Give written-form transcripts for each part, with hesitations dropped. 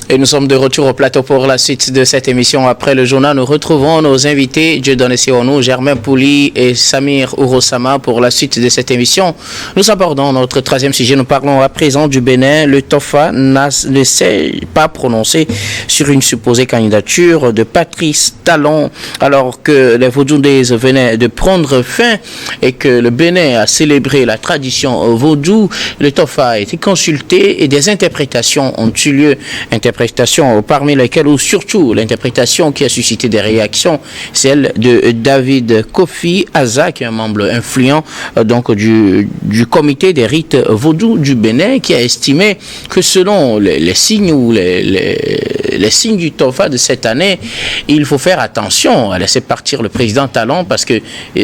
Et nous sommes de retour au plateau pour la suite de cette émission. Après le journal, nous retrouvons nos invités, Dieudonné Sironou, Germain Pouli et Samir Ourosama pour la suite de cette émission. Nous abordons notre troisième sujet. Nous parlons à présent du Bénin. Le TOFA ne s'est pas prononcé sur une supposée candidature de Patrice Talon, alors que les Vaudoudés venaient de prendre fin et que le Bénin a célébré la tradition vaudou. Le TOFA a été consulté et des interprétations ont eu lieu. Interprétations parmi lesquelles, ou surtout l'interprétation qui a suscité des réactions, celle de David Kofi Aza, qui est un membre influent donc du comité des rites vaudous du Bénin, qui a estimé que selon les signes ou les signes du TOFA de cette année, il faut faire attention à laisser partir le président Talon, parce que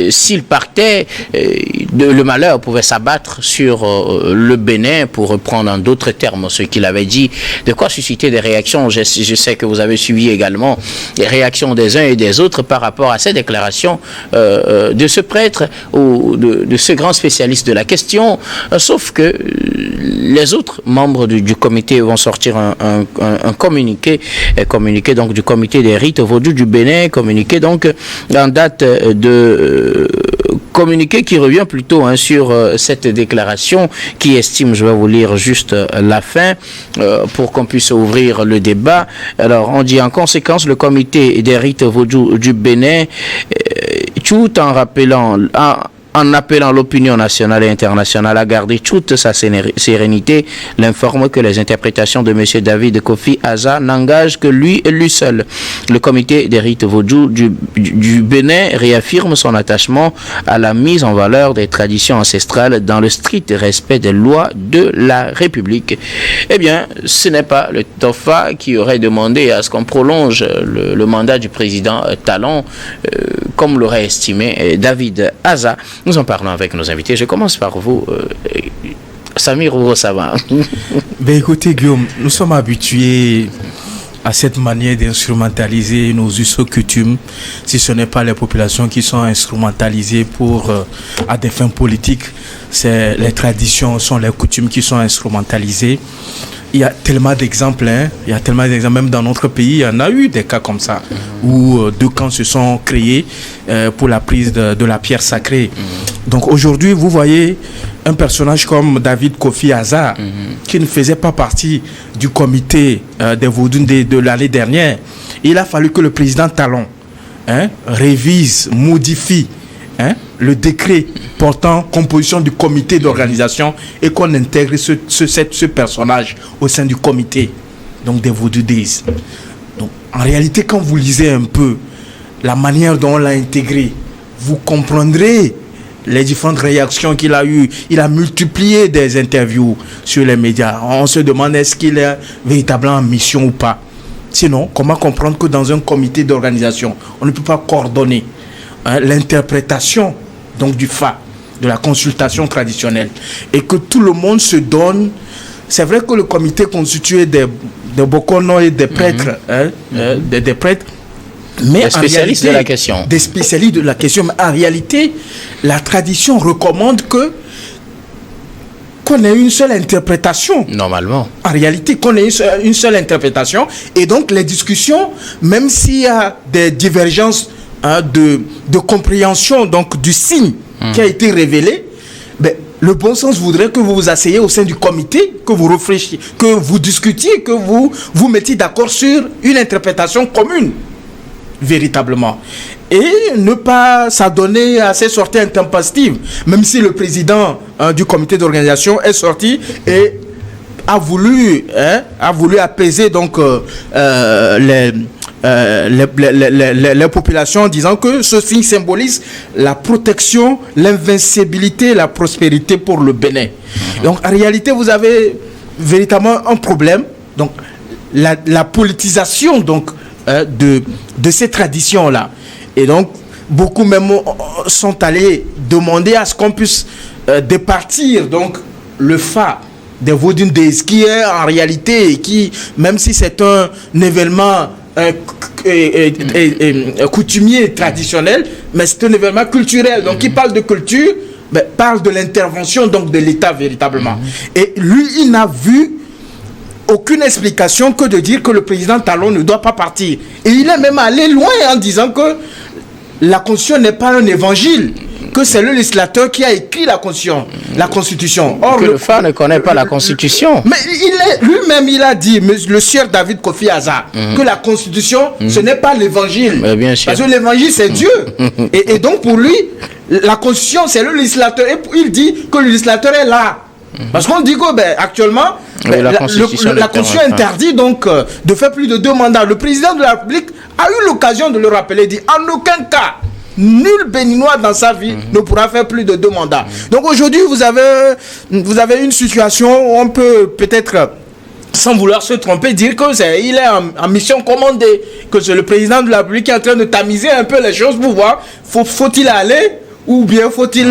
s'il partait, le malheur pouvait s'abattre sur le Bénin, pour reprendre en d'autres termes ce qu'il avait dit, de quoi susciter des réactions. Je sais que vous avez suivi également les réactions des uns et des autres par rapport à ces déclarations de ce prêtre ou de ce grand spécialiste de la question, sauf que les autres membres du comité vont sortir un communiqué donc du comité des rites vaudous du Bénin, communiqué donc en date de communiqué qui revient plutôt sur cette déclaration, qui estime, je vais vous lire juste la fin pour qu'on puisse ouvrir le débat. Alors on dit: en conséquence, le comité des rites vaudous du Bénin, tout en appelant l'opinion nationale et internationale à garder toute sa sérénité, l'informe que les interprétations de M. David Kofi Aza n'engagent que lui et lui seul. Le comité des rites vaudous du Bénin réaffirme son attachement à la mise en valeur des traditions ancestrales dans le strict respect des lois de la République. Eh bien, ce n'est pas le TOFA qui aurait demandé à ce qu'on prolonge le mandat du président Talon, comme l'aurait estimé David Aza. Nous en parlons avec nos invités. Je commence par vous, Samir Ourosama. Ben écoutez, Guillaume, nous sommes habitués à cette manière d'instrumentaliser nos us et coutumes, si ce n'est pas les populations qui sont instrumentalisées à des fins politiques. C'est les traditions, sont les coutumes qui sont instrumentalisées. Il y a tellement d'exemples, même dans notre pays, il y en a eu des cas comme ça, où deux camps se sont créés pour la prise de la pierre sacrée. Donc aujourd'hui, vous voyez un personnage comme David Kofi Aza, qui ne faisait pas partie du comité des Vaudous de l'année dernière. Il a fallu que le président Talon révise, modifie le décret portant composition du comité d'organisation et qu'on intègre ce personnage au sein du comité, donc des Vaudou Days. Donc, en réalité, quand vous lisez un peu la manière dont on l'a intégré, vous comprendrez les différentes réactions qu'il a eues. Il a multiplié des interviews sur les médias. On se demande est-ce qu'il est véritablement en mission ou pas. Sinon, comment comprendre que dans un comité d'organisation, on ne peut pas coordonner l'interprétation donc du FA, de la consultation traditionnelle, et que tout le monde se donne. C'est vrai que le comité constitué de Bokono et des prêtres, des prêtres, mais des spécialistes de la question. Des spécialistes de la question. Mais en réalité, la tradition recommande qu'on ait une seule interprétation. Normalement. En réalité, qu'on ait une seule interprétation. Et donc, les discussions, même s'il y a des divergences de compréhension donc du signe qui a été révélé, ben, le bon sens voudrait que vous vous asseyez au sein du comité, que vous réfléchissiez, que vous discutiez, que vous vous mettiez d'accord sur une interprétation commune, véritablement. Et ne pas s'adonner à ces sorties intempestives, même si le président du comité d'organisation est sorti et a voulu apaiser donc les populations, en disant que ce signe symbolise la protection, l'invincibilité, la prospérité pour le Bénin. Donc en réalité, vous avez véritablement un problème. Donc la politisation donc de ces traditions là. Et donc beaucoup même sont allés demander à ce qu'on puisse départir donc le FA des Vaudou Days, qui est en réalité, qui même si c'est un événement coutumier traditionnel, mais c'est un événement culturel. Donc qui parle de culture, parle de l'intervention donc de l'État véritablement. Et lui, il n'a vu aucune explication que de dire que le président Talon ne doit pas partir. Et il est même allé loin en disant que la Constitution n'est pas un évangile, que c'est le législateur qui a écrit la Constitution. Or, que le FA ne connaît pas la Constitution. Mais lui-même, il a dit, le sieur David Kofi Azar, que la Constitution, ce n'est pas l'évangile. Bien sûr. Parce que l'évangile, c'est Dieu. Et donc, pour lui, la Constitution, c'est le législateur. Et il dit que le législateur est là. Parce qu'on dit que actuellement, la Constitution interdit donc de faire plus de 2 mandats. Le président de la République a eu l'occasion de le rappeler, dit en aucun cas, nul Béninois dans sa vie ne pourra faire plus de 2 mandats. Donc aujourd'hui, vous avez une situation où on peut peut-être, sans vouloir se tromper, dire qu'il est en mission commandée, que c'est le président de la République qui est en train de tamiser un peu les choses pour voir, faut-il aller ou bien faut-il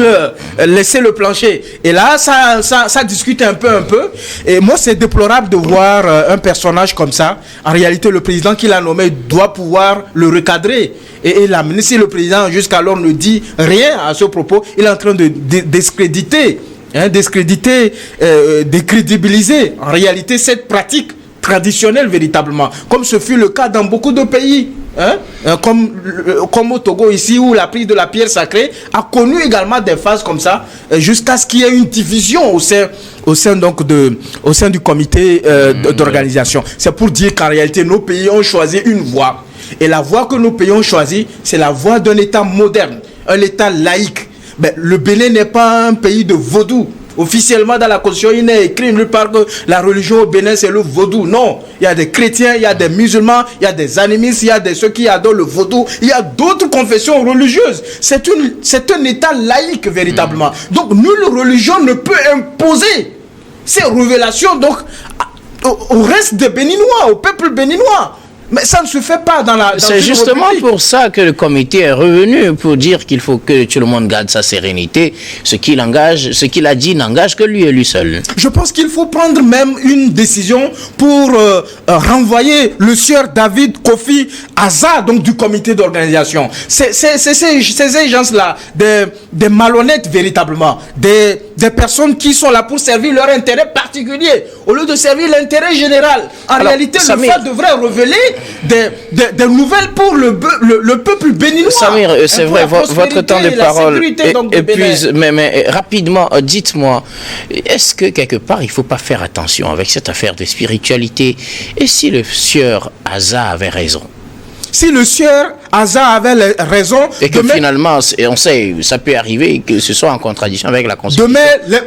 laisser le plancher. Et là, ça discute un peu. Et moi, c'est déplorable de voir un personnage comme ça. En réalité, le président qui l'a nommé doit pouvoir le recadrer. Et l'amener. Si le président jusqu'alors ne dit rien à ce propos, il est en train de discréditer, décrédibiliser en réalité cette pratique traditionnelle véritablement, comme ce fut le cas dans beaucoup de pays. Comme au Togo ici, où la prise de la pierre sacrée a connu également des phases comme ça, jusqu'à ce qu'il y ait une division au sein du comité d'organisation. C'est pour dire qu'en réalité, nos pays ont choisi une voie. Et la voie que nos pays ont choisie, c'est la voie d'un État moderne, un État laïque. Mais le Bénin n'est pas un pays de vaudou. Officiellement, dans la Constitution, il n'est écrit nulle part que la religion au Bénin, c'est le vaudou. Non, il y a des chrétiens, il y a des musulmans, il y a des animistes, il y a ceux qui adorent le vaudou. Il y a d'autres confessions religieuses. C'est un État laïque, véritablement. Donc, nulle religion ne peut imposer ces révélations donc, au reste des Béninois, au peuple béninois. Mais ça ne se fait pas dans c'est justement pour ça que le comité est revenu, pour dire qu'il faut que tout le monde garde sa sérénité. Ce qu'il a dit n'engage que lui et lui seul. Je pense qu'il faut prendre même une décision pour renvoyer le sieur David Kofi Azar, donc du comité d'organisation. C'est ces gens-là, des malhonnêtes véritablement, des personnes qui sont là pour servir leur intérêt particulier, au lieu de servir l'intérêt général. En réalité, le FA devrait révéler des nouvelles pour le peuple béninois. Samir, c'est vrai, votre temps de parole épuise, mais rapidement, dites-moi, est-ce que quelque part, il ne faut pas faire attention avec cette affaire de spiritualité? Et si le sieur Azar avait raison? Si le sieur Azar avait raison... Et que finalement, on sait, ça peut arriver que ce soit en contradiction avec la Constitution.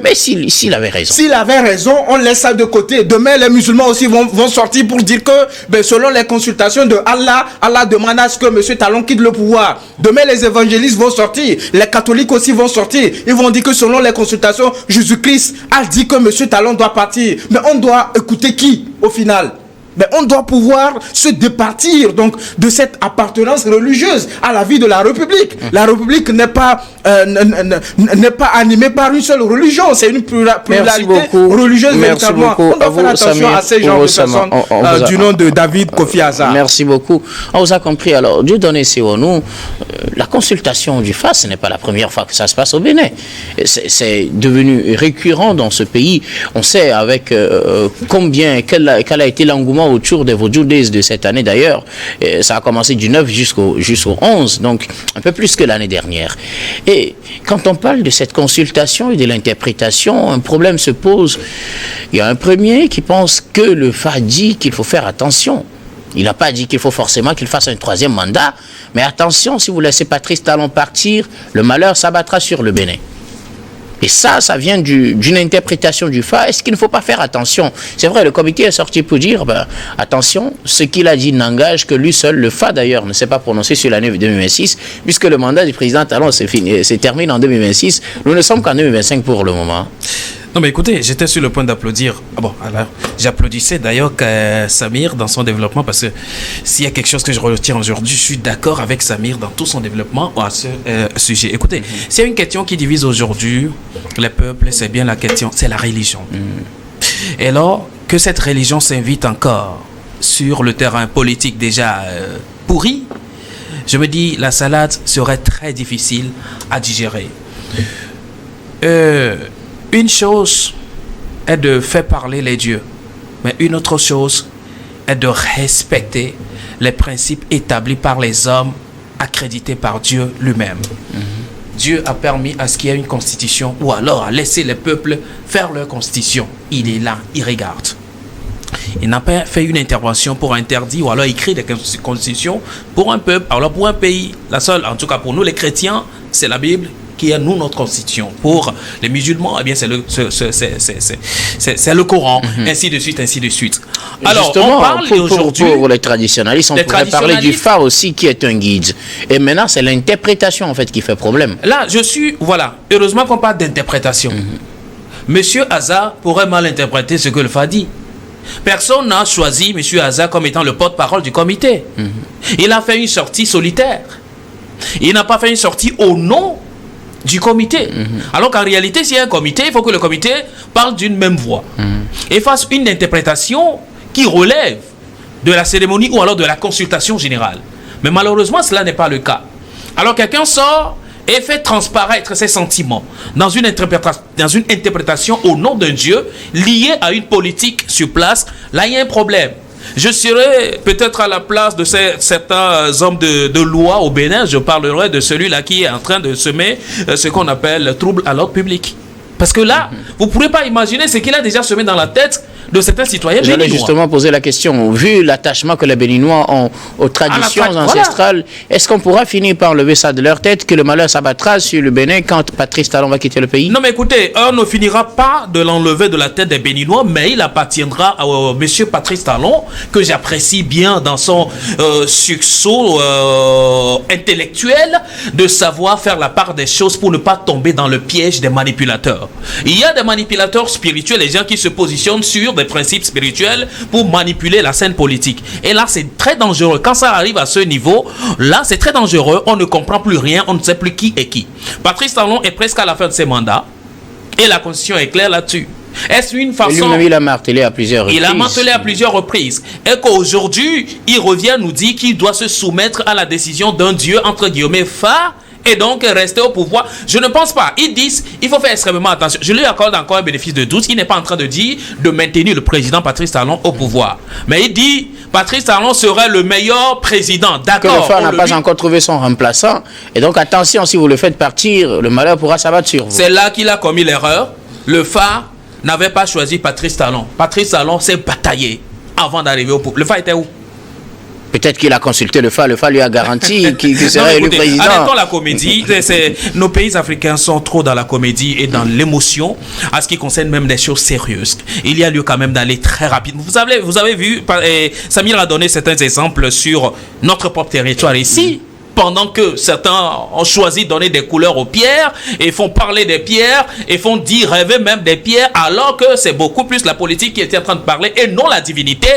Mais s'il avait raison. S'il avait raison, on laisse ça de côté. Demain, les musulmans aussi vont sortir pour dire que, selon les consultations de Allah demande à ce que M. Talon quitte le pouvoir. Demain, les évangélistes vont sortir. Les catholiques aussi vont sortir. Ils vont dire que selon les consultations, Jésus-Christ a dit que M. Talon doit partir. Mais on doit écouter qui, au final? Mais on doit pouvoir se départir donc de cette appartenance religieuse à la vie de la République. La République n'est pas animée par une seule religion, c'est une pluralité religieuse véritablement. On doit faire attention à ces genres de personnes du nom de David Kofi Azar. Merci beaucoup. On vous a compris. Alors, Dieudonné Sironou, la consultation du FA, ce n'est pas la première fois que ça se passe au Bénin. C'est devenu récurrent dans ce pays. On sait avec quel a été l'engouement autour des Vodou Days de cette année d'ailleurs. Ça a commencé du 9 jusqu'au 11, donc un peu plus que l'année dernière. Et quand on parle de cette consultation et de l'interprétation, un problème se pose. Il y a un premier qui pense que le FA dit qu'il faut faire attention. Il n'a pas dit qu'il faut forcément qu'il fasse un 3e mandat, mais attention, si vous laissez Patrice Talon partir, le malheur s'abattra sur le Bénin. Et ça vient d'une interprétation du FA. Est-ce qu'il ne faut pas faire attention? C'est vrai, le comité est sorti pour dire, attention, ce qu'il a dit n'engage que lui seul. Le FA, d'ailleurs, ne s'est pas prononcé sur l'année 2026, puisque le mandat du président Talon se termine en 2026. Nous ne sommes qu'en 2025 pour le moment. Non mais écoutez, j'étais sur le point d'applaudir. Alors, j'applaudissais d'ailleurs Samir dans son développement, parce que s'il y a quelque chose que je retiens aujourd'hui, je suis d'accord avec Samir dans tout son développement à ce sujet. Écoutez, s'il y a une question qui divise aujourd'hui les peuples, c'est bien la question, c'est la religion. Et alors, que cette religion s'invite encore sur le terrain politique déjà pourri, je me dis, la salade serait très difficile à digérer. Une chose est de faire parler les dieux. Mais une autre chose est de respecter les principes établis par les hommes, accrédités par Dieu lui-même. Dieu a permis à ce qu'il y ait une constitution, ou alors a laissé les peuples faire leur constitution. Il est là, il regarde. Il n'a pas fait une intervention pour interdire, ou alors écrire des constitutions pour un peuple, alors pour un pays. La seule, en tout cas pour nous les chrétiens, c'est la Bible qui est nous notre constitution. Pour les musulmans, eh bien c'est le Coran, ainsi de suite, ainsi de suite. Alors justement, on parle aujourd'hui pour les traditionnalistes, on pourrait parler du fa aussi qui est un guide. Et maintenant c'est l'interprétation en fait qui fait problème. Là, voilà, heureusement qu'on parle d'interprétation. Monsieur Hazard pourrait mal interpréter ce que le fa dit. Personne n'a choisi Monsieur Hazard comme étant le porte-parole du comité. Il a fait une sortie solitaire. Il n'a pas fait une sortie au nom du comité. Alors qu'en réalité, s'il y a un comité, il faut que le comité parle d'une même voix et fasse une interprétation qui relève de la cérémonie ou alors de la consultation générale. Mais malheureusement, cela n'est pas le cas. Alors quelqu'un sort et fait transparaître ses sentiments dans une interprétation au nom d'un Dieu lié à une politique sur place. Là, il y a un problème. Je serai peut-être à la place de certains hommes de loi au Bénin. Je parlerai de celui-là qui est en train de semer ce qu'on appelle le trouble à l'ordre public. Parce que là, vous ne pourrez pas imaginer ce qu'il a déjà semé dans la tête de certains citoyens béninois. J'allais justement poser la question. Vu l'attachement que les Béninois ont aux traditions ancestrales, est-ce qu'on pourra finir par lever ça de leur tête, que le malheur s'abattra sur le Bénin quand Patrice Talon va quitter le pays? Non mais écoutez, on ne finira pas de l'enlever de la tête des Béninois, mais il appartiendra à monsieur Patrice Talon, que j'apprécie bien dans son sursaut intellectuel, de savoir faire la part des choses pour ne pas tomber dans le piège des manipulateurs. Il y a des manipulateurs spirituels, les gens qui se positionnent sur des principes spirituels pour manipuler la scène politique. Et là, c'est très dangereux. Quand ça arrive à ce niveau, là, c'est très dangereux. On ne comprend plus rien. On ne sait plus qui est qui. Patrice Talon est presque à la fin de ses mandats. Et la Constitution est claire là-dessus. Est-ce une façon... Lui-même, il a martelé à plusieurs reprises. Il a martelé à plusieurs reprises. Et qu'aujourd'hui, il revient nous dire qu'il doit se soumettre à la décision d'un Dieu, entre guillemets, phare, et donc rester au pouvoir. Je ne pense pas. Ils disent, il faut faire extrêmement attention. Je lui accorde encore un bénéfice de doute. Il n'est pas en train de dire de maintenir le président Patrice Talon au pouvoir. Mais il dit, Patrice Talon serait le meilleur président. D'accord. Que le phare n'a pas encore trouvé son remplaçant. Et donc attention, si vous le faites partir, le malheur pourra s'abattre sur vous. C'est là qu'il a commis l'erreur. Le phare n'avait pas choisi Patrice Talon. Patrice Talon s'est bataillé avant d'arriver au pouvoir. Le phare était où? Peut-être qu'il a consulté le phare lui a garanti qu'il serait élu président. Arrêtons la comédie. Nos pays africains sont trop dans la comédie et dans l'émotion, à ce qui concerne même des choses sérieuses. Il y a lieu quand même d'aller très rapide. Vous avez vu, Samir a donné certains exemples sur notre propre territoire ici. Pendant que certains ont choisi de donner des couleurs aux pierres et font parler des pierres et font dire rêver même des pierres, alors que c'est beaucoup plus la politique qui était en train de parler et non la divinité.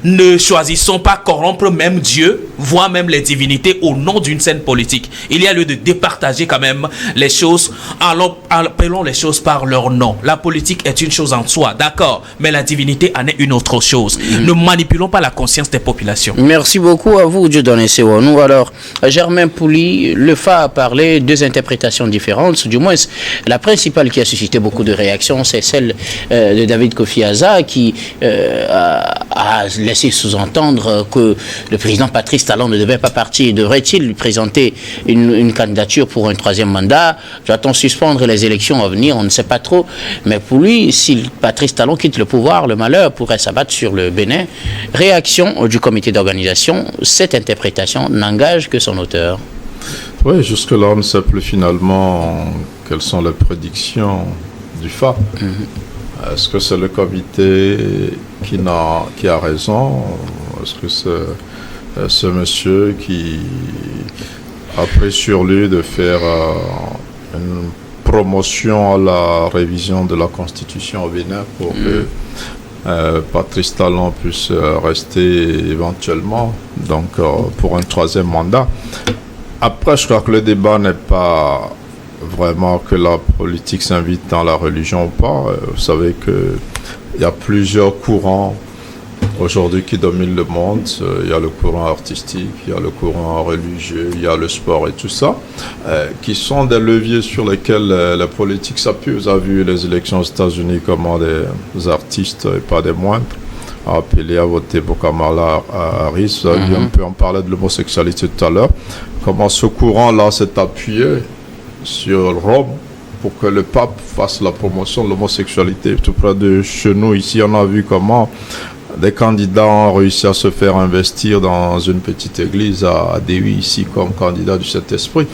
Ne choisissons pas corrompre même Dieu, voire même les divinités au nom d'une scène politique. Il y a lieu de départager quand même les choses, appelons les choses par leur nom. La politique est une chose en soi, d'accord, mais la divinité en est une autre chose. Ne manipulons pas la conscience des populations. Merci beaucoup à vous, Dieudonné Sewonou. Alors, Germain Pouli, le FA a parlé, deux interprétations différentes, du moins la principale qui a suscité beaucoup de réactions, c'est celle de David Kofi Hazard qui a laissé sous-entendre que le président Patrice Talon ne devait pas partir. Devrait-il lui présenter une candidature pour un troisième mandat? Doit-on suspendre les élections à venir? On ne sait pas trop. Mais pour lui, si Patrice Talon quitte le pouvoir, le malheur pourrait s'abattre sur le Bénin. Réaction du comité d'organisation, cette interprétation n'engage que son auteur. Oui, jusque-là, on ne sait plus finalement quelles sont les prédictions du FA. Est-ce que c'est le comité qui a raison? Est-ce que c'est ce monsieur qui a pris sur lui de faire une promotion à la révision de la Constitution au Bénin pour que Patrice Talon puisse rester éventuellement pour un troisième mandat? Après, je crois que le débat n'est pas vraiment que la politique s'invite dans la religion ou pas. Vous savez qu'il y a plusieurs courants aujourd'hui qui dominent le monde. Il y a le courant artistique, il y a le courant religieux, il y a le sport et tout ça, qui sont des leviers sur lesquels la politique s'appuie. Vous avez vu les élections aux États-Unis, comment des artistes, et pas des moindres, a appelé à voter pour Kamala Harris. Vous avez vu un peu, on parlait de l'homosexualité tout à l'heure. Comment ce courant-là s'est appuyé sur Rome pour que le pape fasse la promotion de l'homosexualité. Tout près de chez nous, ici, on a vu comment des candidats ont réussi à se faire investir dans une petite église à Déwi, ici, comme candidat du Saint-Esprit.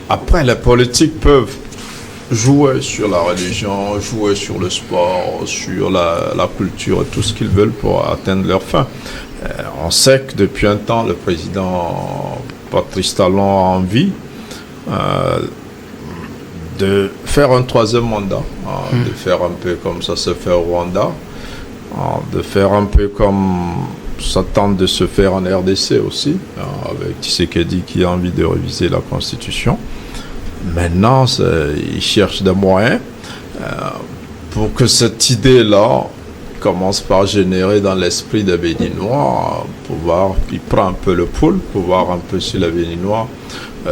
Après, les politiques peuvent jouer sur la religion, jouer sur le sport, sur la culture, tout ce qu'ils veulent pour atteindre leur fin. On sait que depuis un temps, le président Patrice Talon a envie de faire un troisième mandat, de faire un peu comme ça se fait au Rwanda, de faire un peu comme ça tente de se faire en RDC aussi, avec Tshisekedi qui a envie de réviser la Constitution. Maintenant, ils cherchent des moyens pour que cette idée-là commence par générer dans l'esprit des Béninois, il prend un peu le pouls, pour voir un peu si les Béninois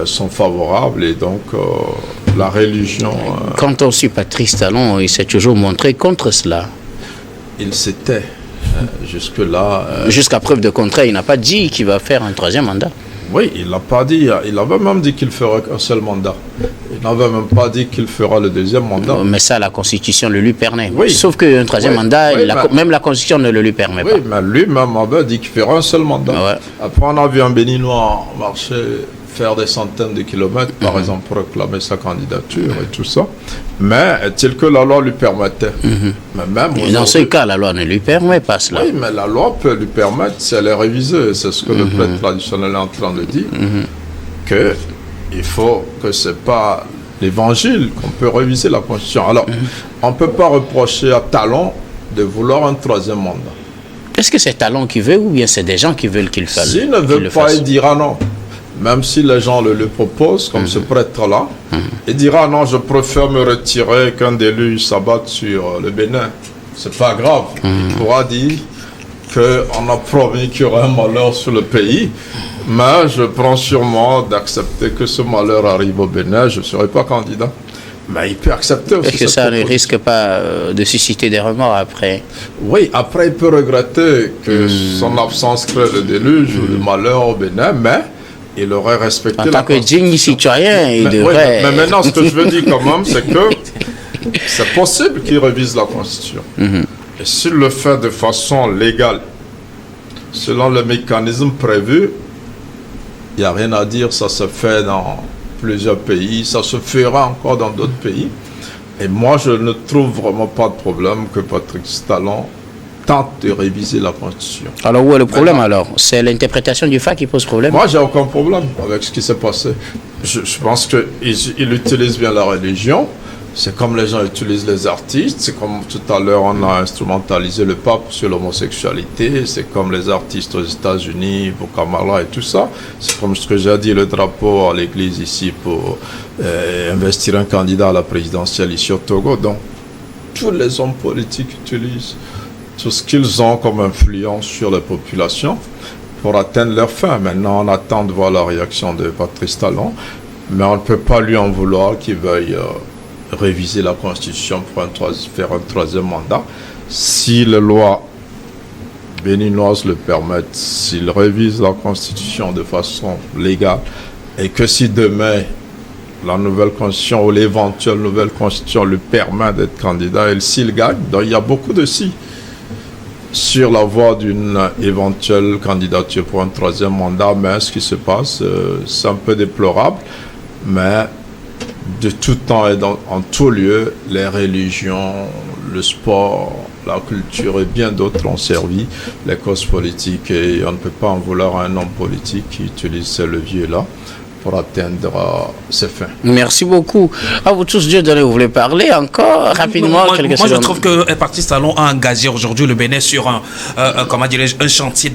sont favorables et donc la religion... Quand on suit Patrice Talon, il s'est toujours montré contre cela. Il s'était jusque-là... Jusqu'à preuve de contraire, il n'a pas dit qu'il va faire un troisième mandat. Oui, il l'a pas dit. Il avait même dit qu'il ferait un seul mandat. Il n'avait même pas dit qu'il fera le deuxième mandat. Mais ça, la Constitution le lui permet. Oui. Sauf qu'un troisième mandat, même la Constitution ne le lui permet pas. Oui, mais lui-même avait dit qu'il ferait un seul mandat. Ouais. Après, on a vu un Béninois marcher, faire des centaines de kilomètres, par exemple, pour réclamer sa candidature et tout ça. Mais est-il que la loi lui permettait mais même dans ce cas, la loi ne lui permet pas cela. Oui, mais la loi peut lui permettre, si elle est révisée, c'est ce que le prêtre traditionnel est en train de dire, que il faut que ce n'est pas l'évangile qu'on peut réviser la Constitution. Alors, on ne peut pas reprocher à Talon de vouloir un troisième mandat. Est-ce que c'est Talon qui veut ou bien c'est des gens qui veulent qu'il fasse? S'il ne veut pas, il dira non. Même si les gens le proposent, comme ce prêtre-là, il dira non, je préfère me retirer qu'un déluge s'abatte sur le Bénin. C'est pas grave. Il pourra dire qu'on a promis qu'il y aurait un malheur sur le pays, mais je prends sur moi d'accepter que ce malheur arrive au Bénin, je ne serai pas candidat. Mais il peut accepter aussi. Est-ce que ça ne risque pas de susciter des remords après? Oui, après il peut regretter que son absence crée le déluge ou le malheur au Bénin, mais il aurait respecté en tant que digne citoyen, il devrait... mais maintenant, ce que je veux dire quand même, c'est que c'est possible qu'il révise la Constitution. Et s'il le fait de façon légale, selon le mécanisme prévu, il n'y a rien à dire, ça se fait dans plusieurs pays, ça se fera encore dans d'autres pays. Et moi, je ne trouve vraiment pas de problème que Patrice Talon tente de réviser la Constitution. Alors où est le problème alors? C'est l'interprétation du fait qui pose problème? Moi, j'ai aucun problème avec ce qui s'est passé. Je pense qu'il utilise bien la religion. C'est comme les gens utilisent les artistes. C'est comme tout à l'heure, on a instrumentalisé le pape sur l'homosexualité. C'est comme les artistes aux États-Unis pour Kamala et tout ça. C'est comme ce que j'ai dit, le drapeau à l'église ici pour investir un candidat à la présidentielle ici au Togo. Donc, tous les hommes politiques utilisent tout ce qu'ils ont comme influence sur la population pour atteindre leur fin. Maintenant, on attend de voir la réaction de Patrice Talon, mais on ne peut pas lui en vouloir qu'il veuille réviser la Constitution pour faire un troisième mandat. Si les lois béninoises le permettent, s'il révise la Constitution de façon légale, et que si demain la nouvelle Constitution ou l'éventuelle nouvelle Constitution lui permet d'être candidat, et s'il gagne, donc il y a beaucoup de si sur la voie d'une éventuelle candidature pour un troisième mandat, mais ce qui se passe, c'est un peu déplorable, mais de tout temps et en tout lieu, les religions, le sport, la culture et bien d'autres ont servi les causes politiques et on ne peut pas en vouloir à un homme politique qui utilise ces leviers-là pour atteindre ses fins. Merci beaucoup. À vous tous, Dieu donné, vous voulez parler encore rapidement? Moi, je trouve que Patrice Talon a engagé aujourd'hui le Bénin sur un chantier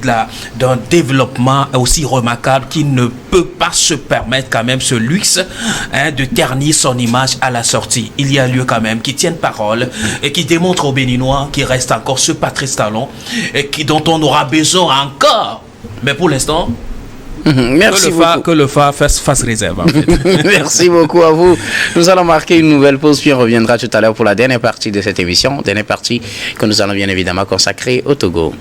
d'un développement aussi remarquable qui ne peut pas se permettre quand même ce luxe de ternir son image à la sortie. Il y a lieu quand même qu'il tienne parole et qui démontre aux Béninois qu'il reste encore ce Patrice Talon et dont on aura besoin encore. Mais pour l'instant, merci beaucoup. Que le FA fasse réserve. En fait. Merci beaucoup à vous. Nous allons marquer une nouvelle pause, puis on reviendra tout à l'heure pour la dernière partie de cette émission. Dernière partie que nous allons bien évidemment consacrer au Togo.